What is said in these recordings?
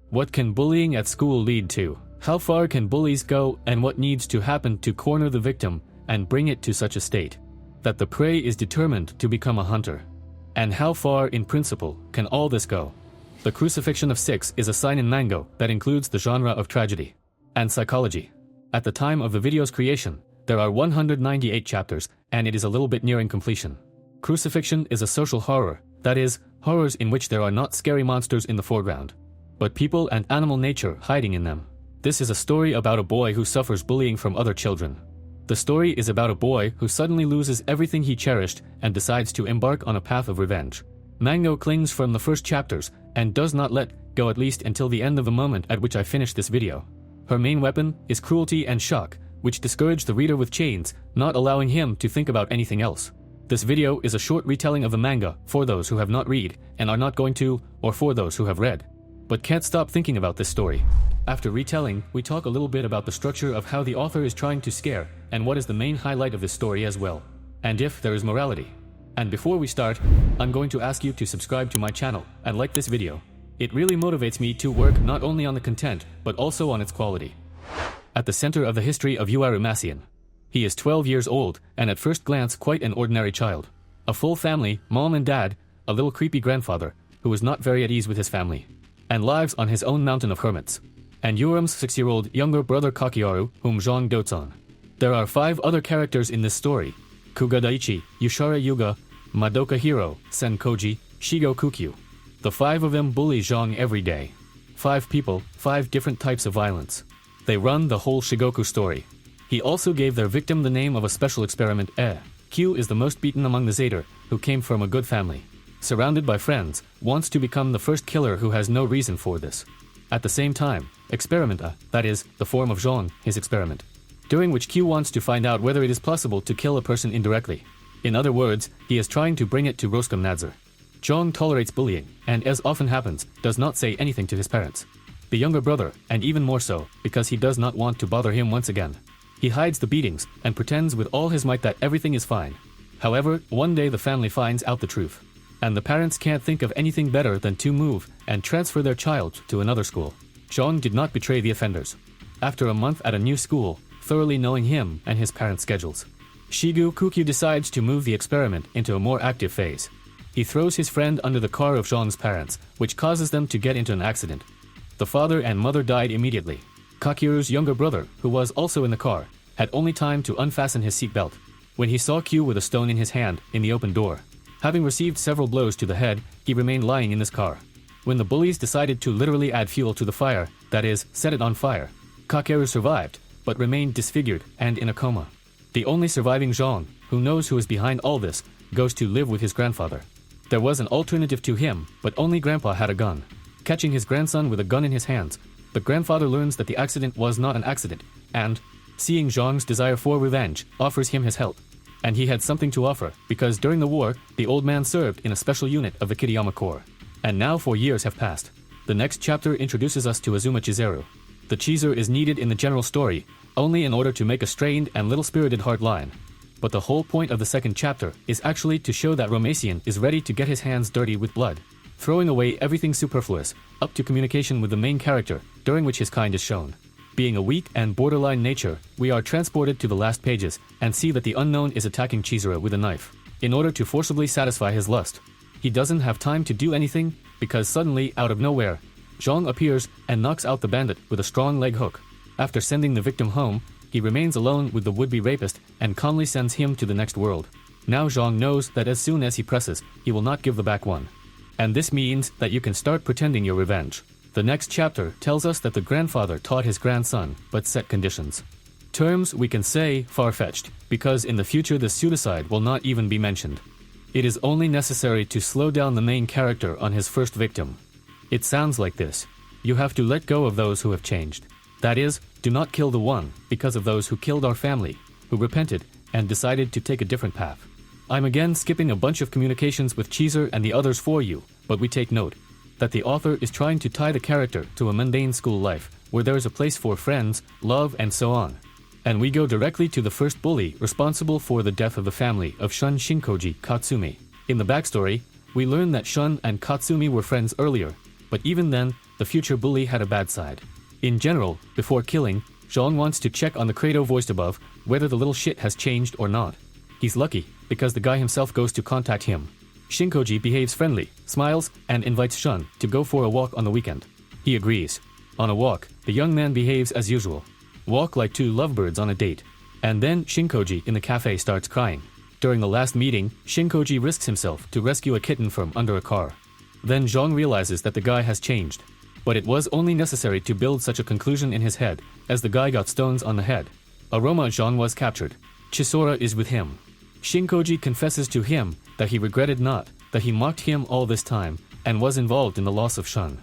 What can bullying at school lead to? How far can bullies go, and what needs to happen to corner the victim and bring it to such a state that the prey is determined to become a hunter? And how far, in principle, can all this go? The Crucifixion of 6 is a seinen manga that includes the genre of tragedy and psychology. At the time of the video's creation, there are 198 chapters, and it is a little bit nearing completion. Crucifixion is a social horror, that is, horrors in which there are not scary monsters in the foreground, but people and animal nature hiding in them. This is a story about a boy who suffers bullying from other children. The story is about a boy who suddenly loses everything he cherished and decides to embark on a path of revenge. Manga clings from the first chapters and does not let go at least until the end of the moment at which I finish this video. Her main weapon is cruelty and shock, which discourage the reader with chains, not allowing him to think about anything else. This video is a short retelling of the manga for those who have not read and are not going to, or for those who have read but can't stop thinking about this story. After retelling, we talk a little bit about the structure of how the author is trying to scare and what is the main highlight of this story as well, and if there is morality. And before we start, I'm going to ask you to subscribe to my channel and like this video. It really motivates me to work not only on the content, but also on its quality. At the center of the history of Uruma. He is 12 years old, and at first glance quite an ordinary child. A full family, mom and dad, a little creepy grandfather, who is not very at ease with his family, and lives on his own mountain of hermits. And Uram's 6-year-old younger brother Kakiaru, whom Zhang dotes on. There are 5 other characters in this story: Kuga Daichi, Yushara Yuga, Madoka Hiro, Sen Koji, Shigo Kukyu. The 5 of them bully Zhang every day. 5 people, 5 different types of violence. They run the whole Shigoku story. He also gave their victim the name of a special experiment. Q is the most beaten among the Zeta, who came from a good family. Surrounded by friends, wants to become the first killer who has no reason for this. At the same time, experimenta, that is, the form of Zhang, his experiment, during which Q wants to find out whether it is possible to kill a person indirectly. In other words, he is trying to bring it to Roscom Nadzor. Zhang tolerates bullying, and as often happens, does not say anything to his parents. The younger brother, and even more so, because he does not want to bother him once again. He hides the beatings, and pretends with all his might that everything is fine. However, one day the family finds out the truth, and the parents can't think of anything better than to move and transfer their child to another school. Zhang did not betray the offenders. After a month at a new school, thoroughly knowing him and his parents' schedules, Shigo Kukyu decides to move the experiment into a more active phase. He throws his friend under the car of Zhang's parents, which causes them to get into an accident. The father and mother died immediately. Kakiru's younger brother, who was also in the car, had only time to unfasten his seatbelt when he saw Q with a stone in his hand in the open door. Having received several blows to the head, he remained lying in this car. When the bullies decided to literally add fuel to the fire, that is, set it on fire, Kakeru survived, but remained disfigured and in a coma. The only surviving Zhang, who knows who is behind all this, goes to live with his grandfather. There was an alternative to him, but only Grandpa had a gun. Catching his grandson with a gun in his hands, the grandfather learns that the accident was not an accident, and, seeing Zhang's desire for revenge, offers him his help. And he had something to offer, because during the war, the old man served in a special unit of the Kiriyama Corps. And now 4 years have passed. The next chapter introduces us to Azuma Chizuru. The Chizer is needed in the general story, only in order to make a strained and little-spirited hard line. But the whole point of the second chapter is actually to show that Romasian is ready to get his hands dirty with blood, throwing away everything superfluous, up to communication with the main character, during which his kind is shown. Being a weak and borderline nature, we are transported to the last pages and see that the unknown is attacking Chizuru with a knife, in order to forcibly satisfy his lust. He doesn't have time to do anything, because suddenly, out of nowhere, Zhang appears and knocks out the bandit with a strong leg hook. After sending the victim home, he remains alone with the would-be rapist and calmly sends him to the next world. Now Zhang knows that as soon as he presses, he will not give the back one. And this means that you can start pretending your revenge. The next chapter tells us that the grandfather taught his grandson, but set conditions. Terms we can say far-fetched, because in the future the pseudocide will not even be mentioned. It is only necessary to slow down the main character on his first victim. It sounds like this: you have to let go of those who have changed. That is, do not kill the one, because of those who killed our family, who repented, and decided to take a different path. I'm again skipping a bunch of communications with Chizer and the others for you, but we take note that the author is trying to tie the character to a mundane school life, where there is a place for friends, love, and so on. And we go directly to the first bully responsible for the death of the family of Shun Shinkoji Katsumi. In the backstory, we learn that Shun and Katsumi were friends earlier, but even then, the future bully had a bad side. In general, before killing, Zhang wants to check on the credo voiced above whether the little shit has changed or not. He's lucky, because the guy himself goes to contact him. Shinkoji behaves friendly, smiles, and invites Shun to go for a walk on the weekend. He agrees. On a walk, the young man behaves as usual. Walk like two lovebirds on a date. And then Shinkoji in the cafe starts crying. During the last meeting, Shinkoji risks himself to rescue a kitten from under a car. Then Zhang realizes that the guy has changed. But it was only necessary to build such a conclusion in his head, as the guy got stones on the head. Uruma Zhang was captured. Chisora is with him. Shinkoji confesses to him that he regretted not that he mocked him all this time and was involved in the loss of Shun,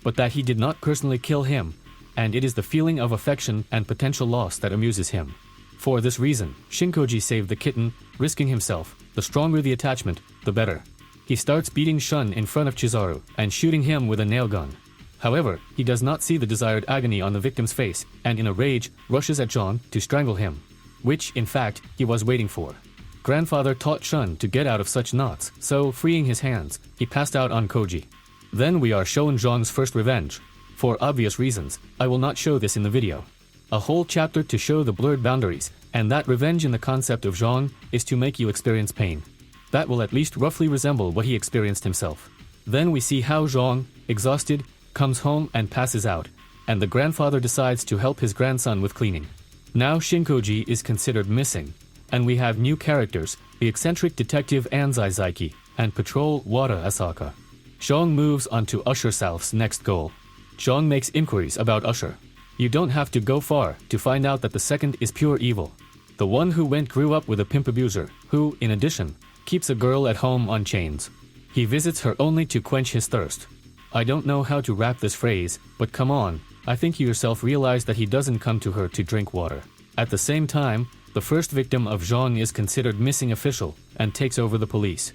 but that he did not personally kill him, and it is the feeling of affection and potential loss that amuses him. For this reason, Shinkoji saved the kitten, risking himself. The stronger the attachment, the better. He starts beating Shun in front of Chizuru and shooting him with a nail gun. However, he does not see the desired agony on the victim's face and in a rage rushes at Zhang to strangle him, which, in fact, he was waiting for. Grandfather taught Shun to get out of such knots, so freeing his hands, he passed out on Koji. Then we are shown Zhang's first revenge. For obvious reasons, I will not show this in the video. A whole chapter to show the blurred boundaries, and that revenge in the concept of Zhang is to make you experience pain. That will at least roughly resemble what he experienced himself. Then we see how Zhang, exhausted, comes home and passes out, and the grandfather decides to help his grandson with cleaning. Now Shinkoji is considered missing, and we have new characters, the eccentric detective Anzai Zaiki and patrol Wada Asaka. Zhang moves on to Usher South's next goal. Zhang makes inquiries about Usher. You don't have to go far to find out that the second is pure evil. The one who grew up with a pimp abuser, who, in addition, keeps a girl at home on chains. He visits her only to quench his thirst. I don't know how to wrap this phrase, but come on, I think you yourself realize that he doesn't come to her to drink water. At the same time, the first victim of Zhang is considered missing official and takes over the police.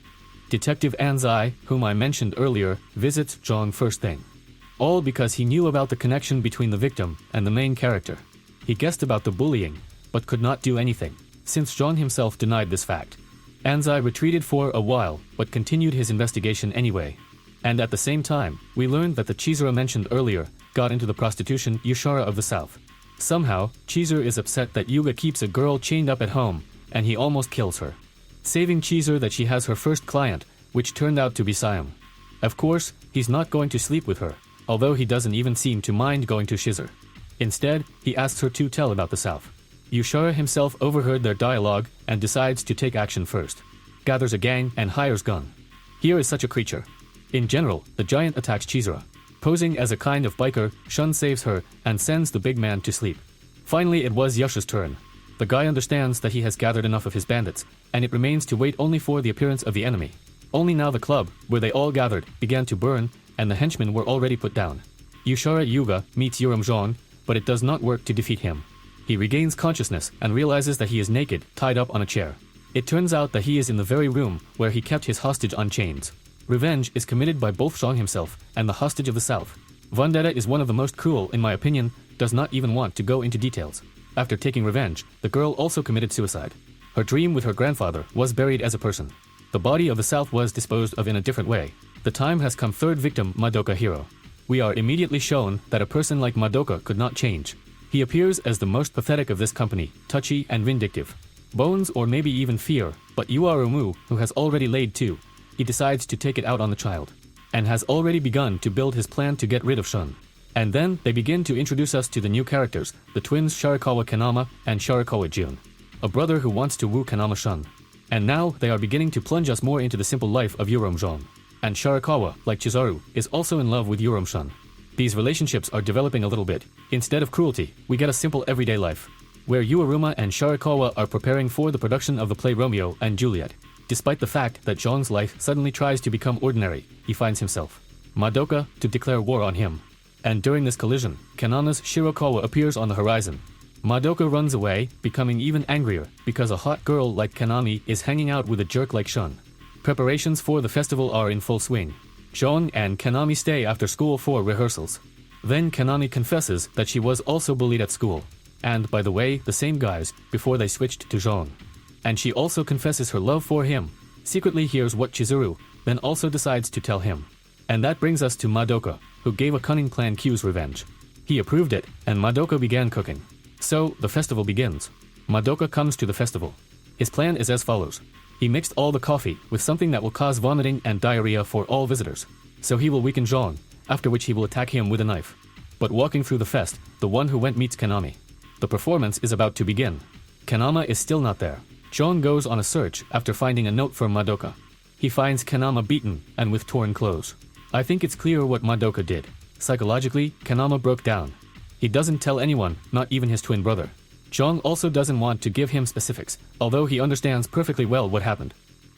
Detective Anzai, whom I mentioned earlier, visits Zhang first thing. All because he knew about the connection between the victim and the main character. He guessed about the bullying, but could not do anything, since Zhang himself denied this fact. Anzai retreated for a while, but continued his investigation anyway. And at the same time, we learned that the Chizuru mentioned earlier got into the prostitution Yushara of the South. Somehow, Chizuru is upset that Yuga keeps a girl chained up at home, and he almost kills her, saving Chizuru that she has her first client, which turned out to be Sayum. Of course, he's not going to sleep with her, although he doesn't even seem to mind going to Shizuru. Instead, he asks her to tell about the South. Yushara himself overheard their dialogue and decides to take action first. Gathers a gang and hires Gun. Here is such a creature. In general, the giant attacks Chizuru. Posing as a kind of biker, Shun saves her and sends the big man to sleep. Finally, it was Yasha's turn. The guy understands that he has gathered enough of his bandits, and it remains to wait only for the appearance of the enemy. Only now the club, where they all gathered, began to burn, and the henchmen were already put down. Yushara Yuga meets Urum Zhang, but it does not work to defeat him. He regains consciousness and realizes that he is naked, tied up on a chair. It turns out that he is in the very room where he kept his hostage on chains. Revenge is committed by both Zhang himself and the hostage of the South. Vendetta is one of the most cruel, in my opinion, does not even want to go into details. After taking revenge, the girl also committed suicide. Her dream with her grandfather was buried as a person. The body of the South was disposed of in a different way. The time has come. Third victim, Madoka hero. We are immediately shown that a person like Madoka could not change. He appears as the most pathetic of this company, touchy and vindictive. Bones or maybe even fear, but Uarumu, who has already laid two, he decides to take it out on the child, and has already begun to build his plan to get rid of Shun. And then they begin to introduce us to the new characters, the twins Sharikawa Kanama and Sharikawa Jun, a brother who wants to woo Kanama Shun. And now they are beginning to plunge us more into the simple life of Urum Zhang. And Sharikawa, like Chizuru, is also in love with Urum Shun. These relationships are developing a little bit. Instead of cruelty, we get a simple everyday life, where Uaruma and Sharikawa are preparing for the production of the play Romeo and Juliet. Despite the fact that Zhang's life suddenly tries to become ordinary, he finds himself Madoka to declare war on him. And during this collision, Kanana's Shirakawa appears on the horizon. Madoka runs away, becoming even angrier because a hot girl like Kanami is hanging out with a jerk like Shun. Preparations for the festival are in full swing. Zhang and Kanami stay after school for rehearsals. Then Kanami confesses that she was also bullied at school, and by the way, the same guys, before they switched to Zhang. And she also confesses her love for him, secretly hears what Chizuru, then also decides to tell him. And that brings us to Madoka, who gave a cunning plan Q's revenge. He approved it, and Madoka began cooking. So, the festival begins. Madoka comes to the festival. His plan is as follows. He mixed all the coffee with something that will cause vomiting and diarrhea for all visitors. So he will weaken Zhang, after which he will attack him with a knife. But walking through the fest, the one who went meets Kanami. The performance is about to begin. Kanama is still not there. Zhang goes on a search after finding a note from Madoka. He finds Kanama beaten and with torn clothes. I think it's clear what Madoka did. Psychologically, Kanama broke down. He doesn't tell anyone, not even his twin brother. Zhang also doesn't want to give him specifics, although he understands perfectly well what happened.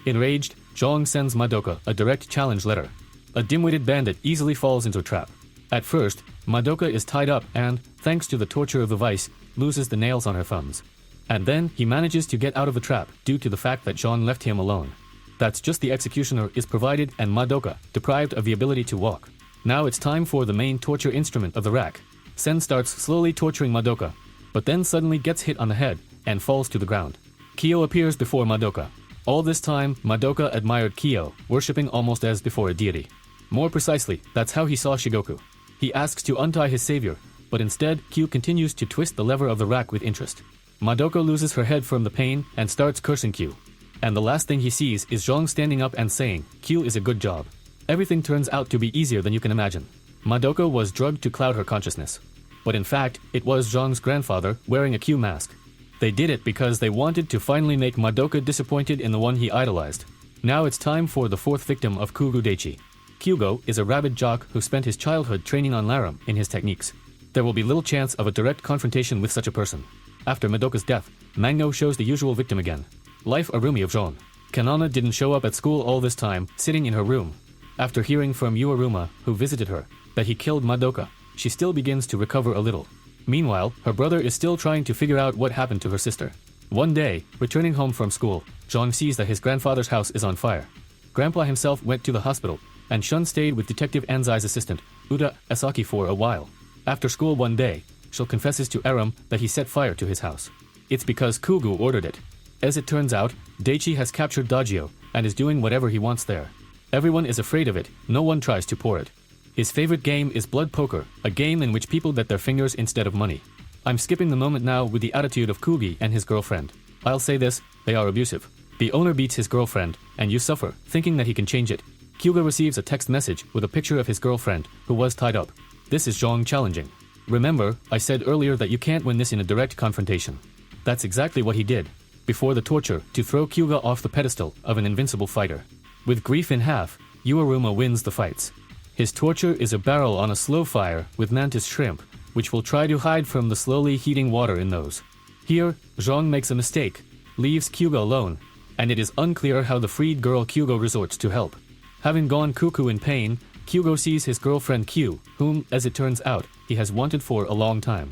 Enraged, Zhang sends Madoka a direct challenge letter. A dim-witted bandit easily falls into a trap. At first, Madoka is tied up and, thanks to the torture of the vice, loses the nails on her thumbs. And then he manages to get out of the trap due to the fact that Zhang left him alone. That's just the executioner is provided and Madoka, deprived of the ability to walk. Now it's time for the main torture instrument of the rack. Sen starts slowly torturing Madoka, but then suddenly gets hit on the head and falls to the ground. Kyo appears before Madoka. All this time, Madoka admired Kyo, worshipping almost as before a deity. More precisely, that's how he saw Shigoku. He asks to untie his savior, but instead, Kyo continues to twist the lever of the rack with interest. Madoka loses her head from the pain and starts cursing Kyo. And the last thing he sees is Zhang standing up and saying, Kyo is a good job. Everything turns out to be easier than you can imagine. Madoka was drugged to cloud her consciousness. But in fact, it was Zhang's grandfather wearing a Q mask. They did it because they wanted to finally make Madoka disappointed in the one he idolized. Now it's time for the fourth victim of Kugu Daichi. Kyugo is a rabid jock who spent his childhood training on Laram in his techniques. There will be little chance of a direct confrontation with such a person. After Madoka's death, Mango shows the usual victim again. Life Arumi of Zhang. Kanama didn't show up at school all this time, sitting in her room. After hearing from Yu Uruma, who visited her, that he killed Madoka, she still begins to recover a little. Meanwhile, her brother is still trying to figure out what happened to her sister. One day, returning home from school, Zhang sees that his grandfather's house is on fire. Grandpa himself went to the hospital, and Shun stayed with Detective Anzai's assistant, Uda Asaki, for a while. After school one day, Shun confesses to Aram that he set fire to his house. It's because Kugu ordered it. As it turns out, Daichi has captured Dajio and is doing whatever he wants there. Everyone is afraid of it, no one tries to pour it. His favorite game is blood poker, a game in which people bet their fingers instead of money. I'm skipping the moment now with the attitude of Kugi and his girlfriend. I'll say this, they are abusive. The owner beats his girlfriend, and you suffer, thinking that he can change it. Kyuga receives a text message with a picture of his girlfriend, who was tied up. This is Zhang challenging. Remember, I said earlier that you can't win this in a direct confrontation. That's exactly what he did, before the torture, to throw Kyuga off the pedestal of an invincible fighter. With grief in half, Yu Uruma wins the fights. His torture is a barrel on a slow fire with mantis shrimp, which will try to hide from the slowly heating water in those. Here, Zhang makes a mistake, leaves Kyuga alone, and it is unclear how the freed girl Kyugo resorts to help. Having gone cuckoo in pain, Kyugo sees his girlfriend Q, whom, as it turns out, he has wanted for a long time.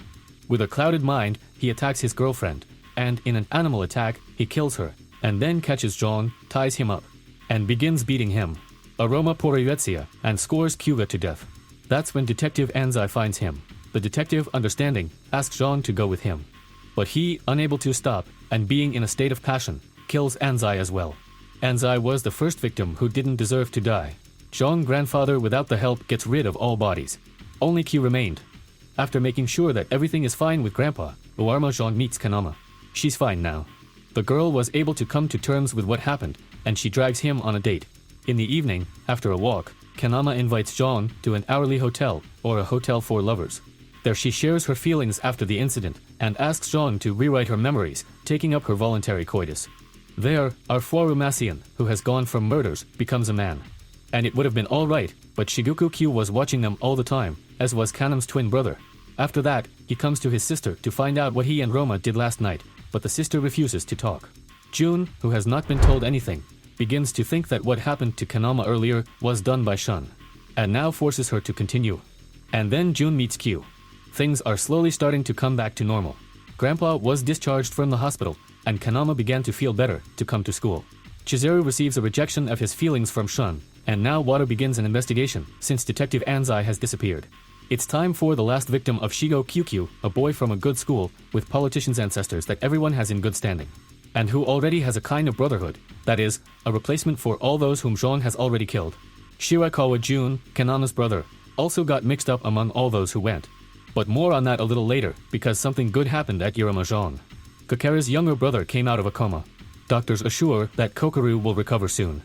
With a clouded mind, he attacks his girlfriend, and in an animal attack, he kills her, and then catches Zhang, ties him up, and begins beating him. Aroma Porivetsia, and scores Kyuga to death. That's when Detective Anzai finds him. The detective, understanding, asks Zhang to go with him. But he, unable to stop, and being in a state of passion, kills Anzai as well. Anzai was the first victim who didn't deserve to die. Zhang, grandfather without the help, gets rid of all bodies. Only Q remained. After making sure that everything is fine with Grandpa, Uarma Zhang meets Kanama. She's fine now. The girl was able to come to terms with what happened, and she drags him on a date. In the evening, after a walk, Kanama invites Zhang to an hourly hotel, or a hotel for lovers. There she shares her feelings after the incident, and asks Zhang to rewrite her memories, taking up her voluntary coitus. There, our Fuarumasian, who has gone from murders, becomes a man. And it would have been alright, but Shigoku Q was watching them all the time, as was Kanam's twin brother. After that, he comes to his sister to find out what he and Roma did last night, but the sister refuses to talk. Jun, who has not been told anything, begins to think that what happened to Kanama earlier was done by Shun, and now forces her to continue. And then Jun meets Q. Things are slowly starting to come back to normal. Grandpa was discharged from the hospital, and Kanama began to feel better to come to school. Chizuru receives a rejection of his feelings from Shun, and now Wada begins an investigation since Detective Anzai has disappeared. It's time for the last victim of Shigo QQ, a boy from a good school with politicians' ancestors that everyone has in good standing, and who already has a kind of brotherhood, that is, a replacement for all those whom Zhang has already killed. Shirakawa Jun, Kanama's brother, also got mixed up among all those who went. But more on that a little later, because something good happened at Uruma Zhang. Kokeru's younger brother came out of a coma. Doctors assure that Kokeru will recover soon.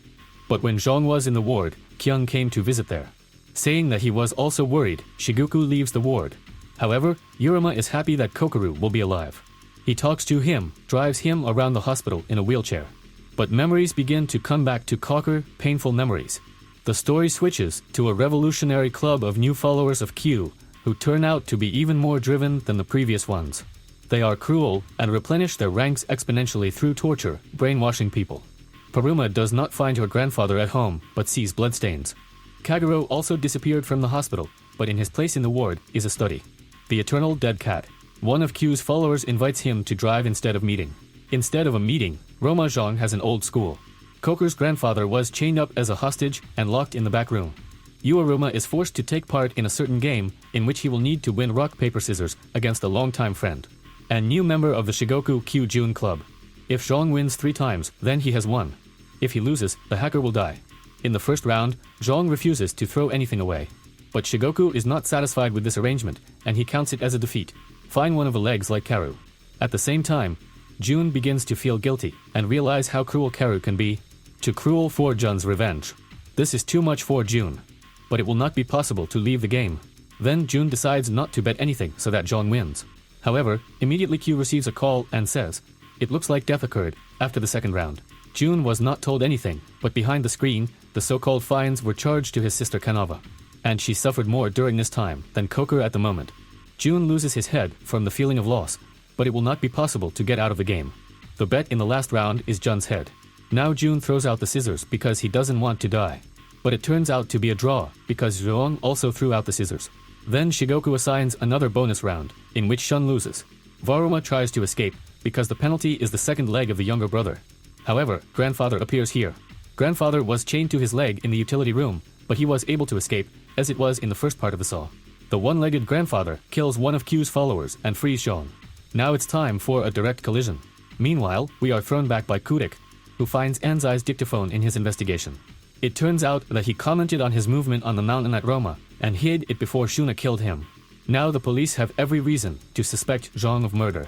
But when Zhang was in the ward, Kyung came to visit there. Saying that he was also worried, Shigoku leaves the ward. However, Uruma is happy that Kokeru will be alive. He talks to him, drives him around the hospital in a wheelchair. But memories begin to come back to Cocker, painful memories. The story switches to a revolutionary club of new followers of Q, who turn out to be even more driven than the previous ones. They are cruel and replenish their ranks exponentially through torture, brainwashing people. Paruma does not find her grandfather at home, but sees bloodstains. Kagero also disappeared from the hospital, but in his place in the ward is a study. The eternal dead cat. One of Q's followers invites him to drive instead of meeting. Instead of a meeting, Roma Zhang has an old school. Koker's grandfather was chained up as a hostage and locked in the back room. Uruma is forced to take part in a certain game in which he will need to win rock, paper, scissors against a longtime friend. And new member of the Shigoku Q-Jun Club. If Zhang wins 3 times, then he has won. If he loses, the hacker will die. In the first round, Zhang refuses to throw anything away. But Shigoku is not satisfied with this arrangement, and he counts it as a defeat. Find one of the legs like Karu. At the same time, Jun begins to feel guilty and realize how cruel Karu can be. Too cruel for Jun's revenge. This is too much for Jun. But it will not be possible to leave the game. Then Jun decides not to bet anything so that Zhang wins. However, immediately Q receives a call and says, "It looks like death occurred after the second round." Jun was not told anything, but behind the screen, the so-called fines were charged to his sister Kanava. And she suffered more during this time than Koker at the moment. Jun loses his head from the feeling of loss, but it will not be possible to get out of the game. The bet in the last round is Jun's head. Now Jun throws out the scissors because he doesn't want to die. But it turns out to be a draw because Zhuang also threw out the scissors. Then Shigoku assigns another bonus round, in which Shun loses. Varuma tries to escape because the penalty is the second leg of the younger brother. However, grandfather appears here. Grandfather was chained to his leg in the utility room, but he was able to escape, as it was in the first part of the saw. The one-legged grandfather kills one of Q's followers and frees Zhang. Now it's time for a direct collision. Meanwhile, we are thrown back by Kurik, who finds Anzai's dictaphone in his investigation. It turns out that he commented on his movement on the mountain at Roma and hid it before Shuna killed him. Now the police have every reason to suspect Zhang of murder.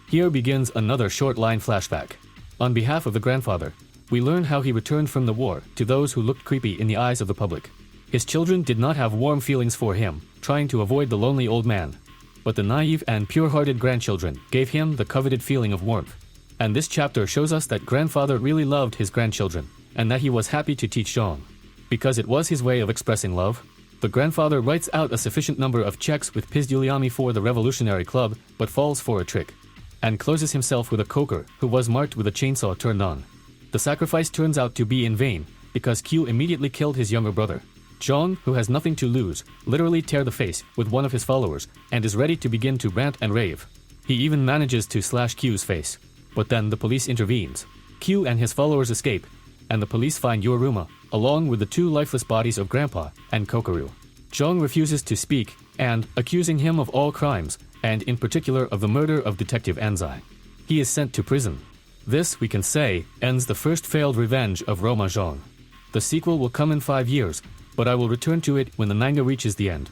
Here begins another short-line flashback. On behalf of the grandfather, we learn how he returned from the war to those who looked creepy in the eyes of the public. His children did not have warm feelings for him, trying to avoid the lonely old man. But the naive and pure-hearted grandchildren gave him the coveted feeling of warmth. And this chapter shows us that grandfather really loved his grandchildren, and that he was happy to teach Zhang. Because it was his way of expressing love, the grandfather writes out a sufficient number of checks with Pizduliami for the Revolutionary Club, but falls for a trick, and closes himself with a Koker who was marked with a chainsaw turned on. The sacrifice turns out to be in vain, because Q immediately killed his younger brother. Zhang, who has nothing to lose, literally tear the face with one of his followers, and is ready to begin to rant and rave. He even manages to slash Q's face. But then the police intervenes. Q and his followers escape, and the police find Uruma, along with the 2 lifeless bodies of Grandpa and Kokeru. Zhang refuses to speak, and, accusing him of all crimes, and in particular of the murder of Detective Anzai. He is sent to prison. This, we can say, ends the first failed revenge of Roma Zhang. The sequel will come in 5 years, but I will return to it when the manga reaches the end.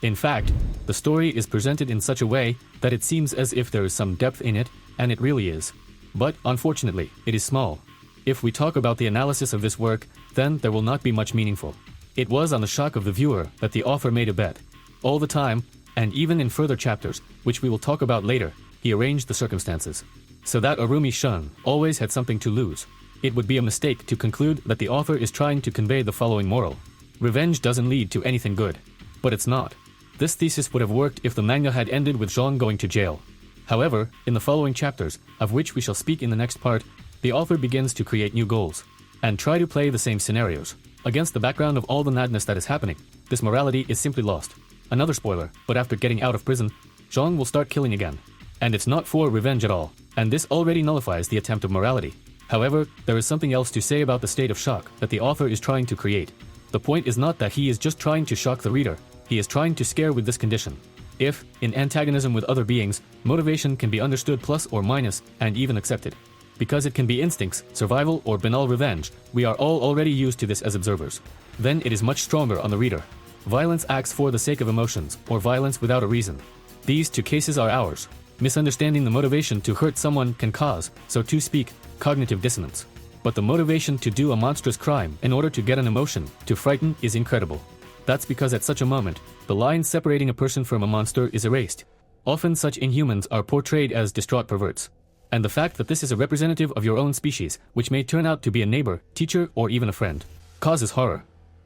In fact, the story is presented in such a way that it seems as if there is some depth in it, and it really is. But, unfortunately, it is small. If we talk about the analysis of this work, then there will not be much meaningful. It was on the shock of the viewer that the author made a bet. All the time, and even in further chapters, which we will talk about later, he arranged the circumstances. So that Urumi Shun always had something to lose. It would be a mistake to conclude that the author is trying to convey the following moral. Revenge doesn't lead to anything good. But it's not. This thesis would have worked if the manga had ended with Zhang going to jail. However, in the following chapters, of which we shall speak in the next part, the author begins to create new goals, and try to play the same scenarios. Against the background of all the madness that is happening, this morality is simply lost. Another spoiler, but after getting out of prison, Zhang will start killing again. And it's not for revenge at all, and this already nullifies the attempt of morality. However, there is something else to say about the state of shock that the author is trying to create. The point is not that he is just trying to shock the reader, he is trying to scare with this condition. If, in antagonism with other beings, motivation can be understood plus or minus, and even accepted. Because it can be instincts, survival, or banal revenge, we are all already used to this as observers. Then it is much stronger on the reader. violence acts for the sake of emotions, or violence without a reason. These two cases are ours. Misunderstanding the motivation to hurt someone can cause, so to speak, cognitive dissonance. But the motivation to do a monstrous crime in order to get an emotion, to frighten, is incredible. That's because at such a moment, the line separating a person from a monster is erased. Often such inhumans are portrayed as distraught perverts. And the fact that this is a representative of your own species, which may turn out to be a neighbor, teacher, or even a friend, causes horror.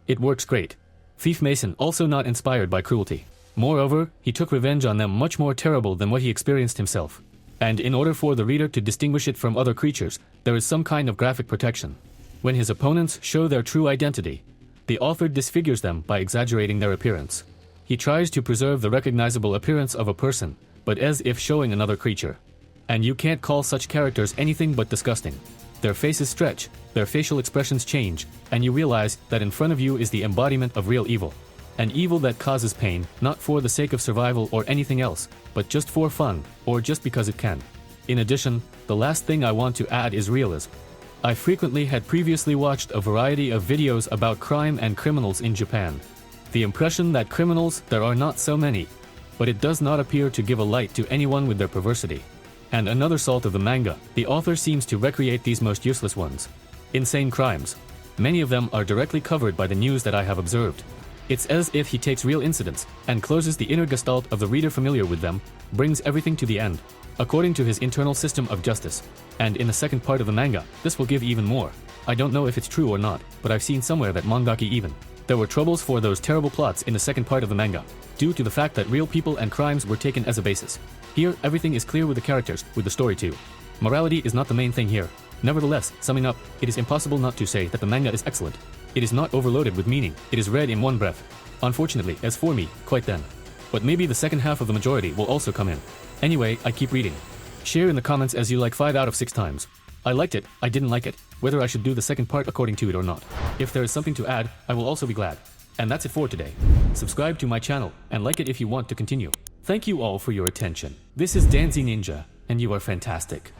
It works great. Thief Mason also not inspired by cruelty. Moreover, he took revenge on them much more terrible than what he experienced himself. And in order for the reader to distinguish it from other creatures, there is some kind of graphic protection. When his opponents show their true identity, the author disfigures them by exaggerating their appearance. He tries to preserve the recognizable appearance of a person, but as if showing another creature. And you can't call such characters anything but disgusting. Their faces stretch, their facial expressions change, and you realize that in front of you is the embodiment of real evil. An evil that causes pain, not for the sake of survival or anything else, but just for fun, or just because it can. In addition, the last thing I want to add is realism. I frequently had previously watched a variety of videos about crime and criminals in Japan. The impression that criminals, there are not so many, but it does not appear to give a light to anyone with their perversity. And another salt of the manga, the author seems to recreate these most useless ones. Insane crimes. Many of them are directly covered by the news that I have observed. It's as if he takes real incidents and closes the inner gestalt of the reader familiar with them, brings everything to the end, according to his internal system of justice. And in the second part of the manga, this will give even more. I don't know if it's true or not, but I've seen somewhere that mangaki even. There were troubles for those terrible plots in the second part of the manga, due to the fact that real people and crimes were taken as a basis. Here, everything is clear with the characters, with the story too. Morality is not the main thing here. Nevertheless, summing up, it is impossible not to say that the manga is excellent. It is not overloaded with meaning, it is read in one breath. Unfortunately, as for me, quite then. But maybe the second half of the majority will also come in. Anyway, I keep reading. Share in the comments as you like 5 out of 6 times. I liked it, I didn't like it, whether I should do the second part according to it or not. If there is something to add, I will also be glad. And that's it for today. Subscribe to my channel, and like it if you want to continue. Thank you all for your attention. This is DanZiNinja, and you are fantastic.